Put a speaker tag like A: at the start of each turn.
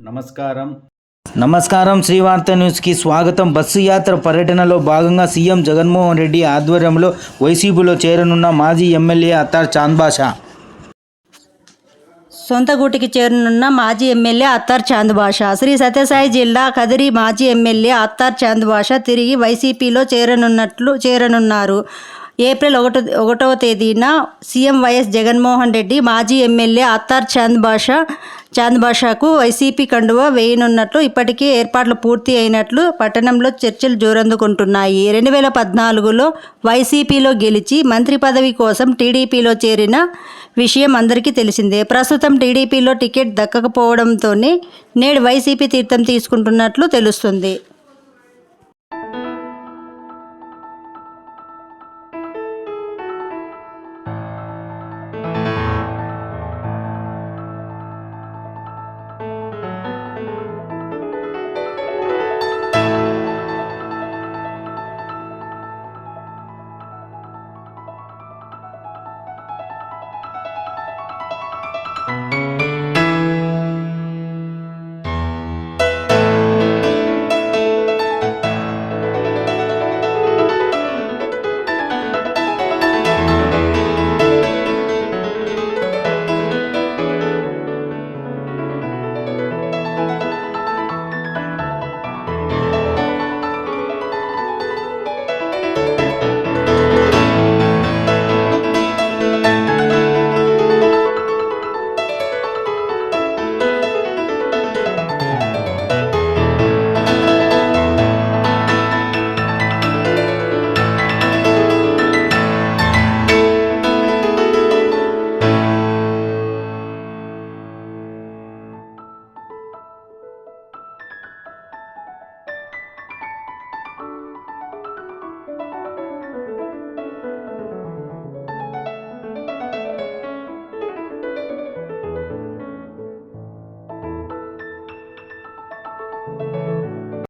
A: నమస్కారం శ్రీవార్త న్యూస్కి స్వాగతం. బస్సు యాత్ర పర్యటనలో భాగంగా సీఎం జగన్మోహన్ రెడ్డి ఆధ్వర్యంలో వైసీపీలో చేరనున్న మాజీ ఎమ్మెల్యే అత్తార్ చాంద్ బాషా.
B: సొంత గూటికి చేరనున్న మాజీ ఎమ్మెల్యే అత్తార్ చాంద్ బాషా. శ్రీ సత్యసాయి జిల్లా కదిరి మాజీ ఎమ్మెల్యే అత్తార్ చాంద్ బాషా తిరిగి వైసీపీలో చేరనున్నారు. ఏప్రిల్ 1వ తేదీన సీఎం వైఎస్ జగన్మోహన్ రెడ్డి మాజీ ఎమ్మెల్యే అత్తార్ చాంద్ బాషాకు వైసీపీ కండువా వేయనున్నట్లు ఇప్పటికే ఏర్పాట్లు పూర్తి అయినట్లు పట్టణంలో చర్చలు జోరందుకుంటున్నాయి. 2014లో వైసీపీలో గెలిచి మంత్రి పదవి కోసం టీడీపీలో చేరిన విషయం అందరికీ తెలిసిందే. ప్రస్తుతం టీడీపీలో టికెట్ దక్కకపోవడంతోనే నేడు వైసీపీ తీర్థం తీసుకుంటున్నట్లు తెలుస్తుంది.